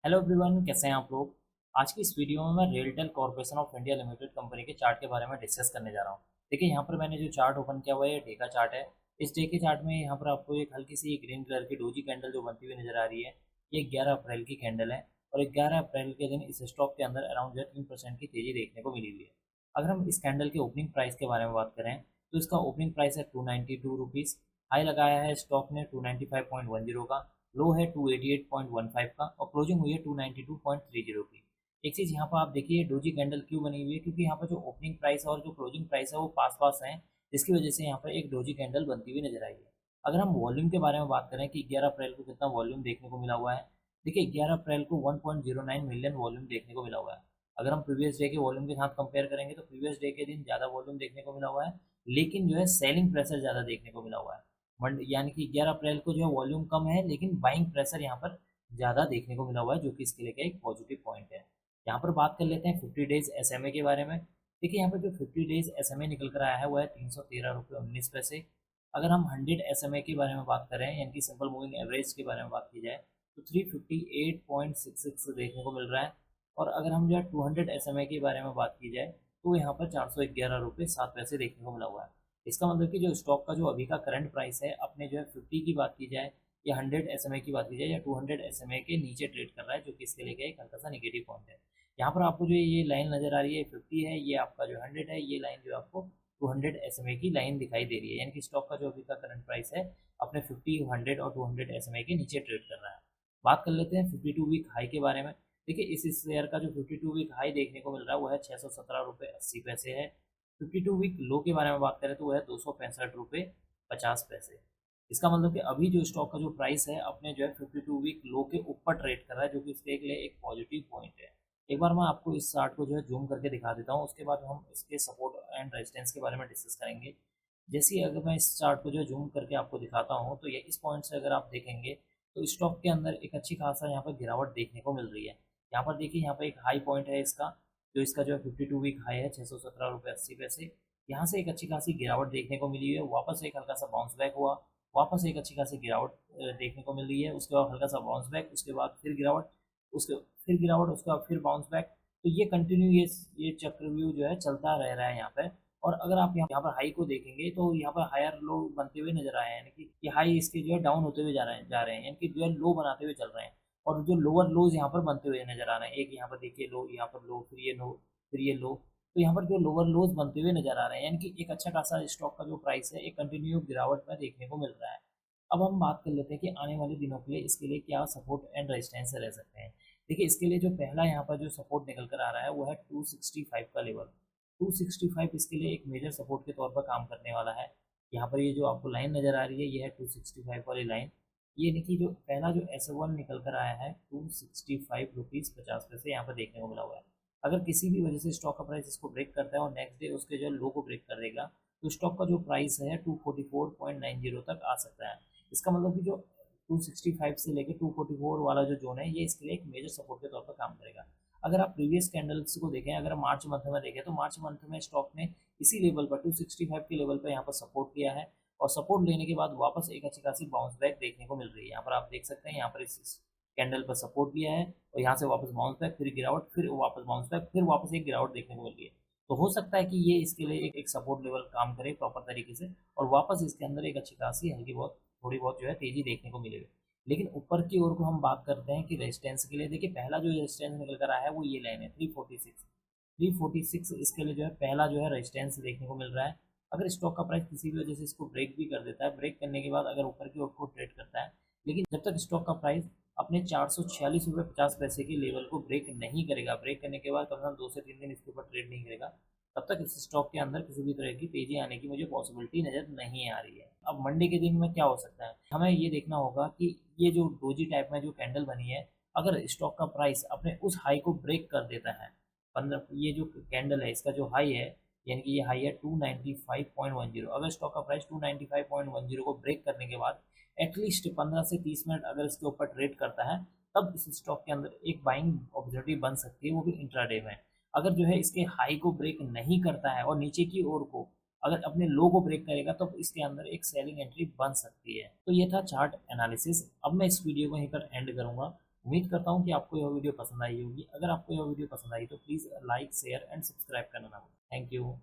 Hello everyone, कैसे हैं आप लोग। आज की इस वीडियो में मैं RailTel corporation of India limited company के चार्ट के बारे में डिस्कस करने जा रहा हूं। देखिए, यहाँ पर मैंने जो चार्ट ओपन किया हुआ है ये डे का चार्ट है। इस डे के चार्ट में यहाँ पर आपको एक हल्की सी ग्रीन कलर की डोजी कैंडल जो बनती हुई नजर आ रही है। ये 11 अप्रैल की कैंडल है और 11 अप्रैल के दिन इस स्टॉक के अंदर अराउंड जो 3% की तेजी देखने को मिली हुई है। अगर हम इस कैंडल के ओपनिंग प्राइस के बारे में बात करें तो इसका ओपनिंग प्राइस है 292 रुपीज़। हाई लगाया है स्टॉक ने 295.10 का। लो है 288.15 का और क्लोजिंग हुई है 292.30 की। एक चीज़ यहाँ पर आप देखिए, डोजी कैंडल क्यों बनी हुई है, क्योंकि यहाँ पर जो ओपनिंग प्राइस है और जो क्लोजिंग प्राइस है वो पास पास हैं, जिसकी वजह से यहाँ पर एक डोजी कैंडल बनती हुई नजर आई है। अगर हम वॉल्यूम के बारे में बात करें कि 11 अप्रैल को कितना वॉल्यूम देखने को मिला हुआ है, देखिए 11 अप्रैल को 1.09 मिलियन वॉल्यूम देखने को मिला हुआ है। अगर हम प्रीवियस डे के वॉल्यूम के साथ कंपेयर करेंगे तो प्रीवियस डे के दिन ज़्यादा वॉल्यूम देखने को मिला हुआ है, लेकिन जो है सेलिंग प्रेशर ज़्यादा देखने को मिला हुआ है। यानी कि 11 अप्रैल को जो है वॉल्यूम कम है, लेकिन बाइंग प्रेशर यहाँ पर ज़्यादा देखने को मिला हुआ है, जो कि इसके लिए का एक पॉजिटिव पॉइंट है। यहाँ पर बात कर लेते हैं 50 डेज एसएमए के बारे में। देखिए, यहाँ पर जो 50 डेज एसएमए निकल कर आया है वो है 313 रुपये 19 पैसे। अगर हम 100 एसएमए के बारे में बात करें, यानी कि सिंपल मूविंग एवरेज के बारे में बात की जाए, तो 358.66 देखने को मिल रहा है। और अगर हम जो है 200 एसएमए के बारे में बात की जाए तो यहाँ पर 411 रुपये 7 पैसे देखने को मिला हुआ है। इसका मतलब कि जो स्टॉक का जो अभी का करंट प्राइस है, अपने जो है 50 की बात की जाए या 100 एसएमए की बात की जाए या 200 एसएमए के नीचे ट्रेड कर रहा है, जो कि इसके लिए एक हल्का सा निगेटिव पॉइंट है। यहाँ पर आपको जो ये लाइन नज़र आ रही है 50 है, ये आपका जो 100 है, ये लाइन जो आपको 200 एसएमए की लाइन दिखाई दे रही है। यानी कि स्टॉक का जो अभी का करंट प्राइस है अपने 50, 100 और 200 एसएमए के नीचे ट्रेड कर रहा है। बात कर लेते हैं 52 वीक हाई के बारे में। देखिए, इस शेयर का जो 52 वीक हाई देखने को मिल रहा है वो है 617 रुपये 80 पैसे है। 52 वीक लो के बारे में बात करें तो वो है 265 रुपये 50 पैसे। इसका मतलब कि अभी जो स्टॉक का जो प्राइस है अपने जो है 52 वीक लो के ऊपर ट्रेड कर रहा है, जो कि इसके लिए एक पॉजिटिव पॉइंट है। एक बार मैं आपको इस चार्ट को जो है जूम करके दिखा देता हूँ, उसके बाद हम इसके सपोर्ट एंड रेजिस्टेंस के बारे में डिस्कस करेंगे। जैसे ही अगर मैं इस चार्ट को जो है जूम करके आपको दिखाता हूँ तो ये इस पॉइंट से अगर आप देखेंगे तो स्टॉक के अंदर एक अच्छी खासा यहाँ पर गिरावट देखने को मिल रही है। यहाँ पर देखिए, यहाँ पर एक हाई पॉइंट है इसका, जो इसका जो है 52 वीक हाई है 617 रुपये 80 पैसे। यहाँ से एक अच्छी खासी गिरावट देखने को मिली है, वापस एक हल्का सा बाउंस बैक हुआ, वापस एक अच्छी खासी गिरावट देखने को मिल रही है, उसके बाद हल्का सा बाउंस बैक, उसके बाद फिर गिरावट, उसके फिर गिरावट, उसके बाद फिर बाउंस बैक। तो ये कंटिन्यू ये चक्रव्यूह जो है चलता रह रहा है यहाँ पे। और अगर आप यहाँ पर हाई को देखेंगे तो यहाँ पर हायर लो बनते हुए नजर आए हैं, यानी कि ये हाई इसके जो है डाउन होते हुए जा रहे हैं, यानी कि जो है लो बनाते हुए चल रहे हैं। और जो लोअर लोज यहाँ पर बनते हुए नजर आ रहे हैं, एक यहाँ पर देखिए लो, यहाँ पर लो, फिर ये लो, फिर ये लो। तो यहाँ पर जो लोअर लोज बनते हुए नजर आ रहे हैं, यानी कि एक अच्छा खासा स्टॉक का जो प्राइस है एक कंटिन्यू गिरावट में देखने को मिल रहा है। अब हम बात कर लेते हैं कि आने वाले दिनों के लिए इसके लिए क्या सपोर्ट एंड रेजिस्टेंस रह सकते हैं। देखिए, इसके लिए जो पहला यहाँ पर जो सपोर्ट निकल कर आ रहा है वो है 265 का लेवल। 265 इसके लिए एक मेजर सपोर्ट के तौर पर काम करने वाला है। यहाँ पर ये जो आपको लाइन नज़र आ रही है ये है 265 वाली लाइन। ये देखिए, जो पहला जो S1 निकल कर आया है 265 रुपीज़ 50 पैसे यहाँ पर देखने को मिला हुआ है। अगर किसी भी वजह से स्टॉक का प्राइस इसको ब्रेक करता है और नेक्स्ट डे उसके जो लो को ब्रेक कर देगा तो स्टॉक का जो प्राइस है 244.90 तक आ सकता है। इसका मतलब कि जो 265 से लेकर 244 वाला जो जोन है ये इसके लिए एक मेजर सपोर्ट के तौर पर काम करेगा। अगर आप प्रीवियस कैंडल्स को देखें, अगर मार्च मंथ में देखें तो मार्च मंथ में स्टॉक ने इसी लेवल पर 265 के लेवल पर यहाँ पर सपोर्ट किया है और सपोर्ट लेने के बाद वापस एक अच्छी खासी बाउंस बैक देखने को मिल रही है। यहाँ पर आप देख सकते हैं, यहाँ पर इस कैंडल पर सपोर्ट लिया है और यहाँ से वापस बाउंस बैक, फिर गिरावट, फिर वापस बाउंस बैक, फिर वापस एक गिरावट देखने को मिल रही है। तो हो सकता है कि ये इसके लिए एक सपोर्ट लेवल काम करे प्रॉपर तरीके से और वापस इसके अंदर एक अच्छी खासी हल्की बहुत थोड़ी बहुत जो है तेजी देखने को मिलेगी। लेकिन ऊपर की ओर को हम बात करते हैं कि रेजिस्टेंस के लिए, देखिए पहला जो रेजिस्टेंस निकल कर आया है वो ये लाइन है 346। 346 इसके लिए जो है पहला जो है रेजिस्टेंस देखने को मिल रहा है। अगर स्टॉक का प्राइस किसी भी वजह से इसको ब्रेक भी कर देता है, ब्रेक करने के बाद अगर ऊपर की ओर को ट्रेड करता है, लेकिन जब तक स्टॉक का प्राइस अपने 446 रुपये 50 पैसे के लेवल को ब्रेक नहीं करेगा, ब्रेक करने के बाद कम से कम 2 से 3 दिन इसके ऊपर ट्रेड नहीं करेगा, तब तक इस स्टॉक के अंदर किसी भी तरह की तेजी आने की मुझे पॉसिबिलिटी नज़र नहीं आ रही है। अब मंडे के दिन में क्या हो सकता है, हमें ये देखना होगा कि ये जो डोजी टाइप में जो कैंडल बनी है, अगर स्टॉक का प्राइस अपने उस हाई को ब्रेक कर देता है, 15, ये जो कैंडल है इसका जो हाई है, यानी कि ये हाई है 295.10, अगर स्टॉक का प्राइस 295.10 को ब्रेक करने के बाद एटलीस्ट 15 से 30 मिनट अगर इसके ऊपर ट्रेड करता है, तब इस स्टॉक के अंदर एक बाइंग अपॉर्चुनिटी बन सकती है, वो भी इंट्राडे में। अगर जो है इसके हाई को ब्रेक नहीं करता है और नीचे की ओर को अगर अपने लो को ब्रेक करेगा तो इसके अंदर एक सेलिंग एंट्री बन सकती है। तो ये था चार्ट एनालिसिस। अब मैं इस वीडियो को यहीं पर एंड करूंगा। उम्मीद करता हूँ कि आपको यह वीडियो पसंद आई होगी। अगर आपको यह वीडियो पसंद आई तो please like share and subscribe करना ना भूलें। Thank you.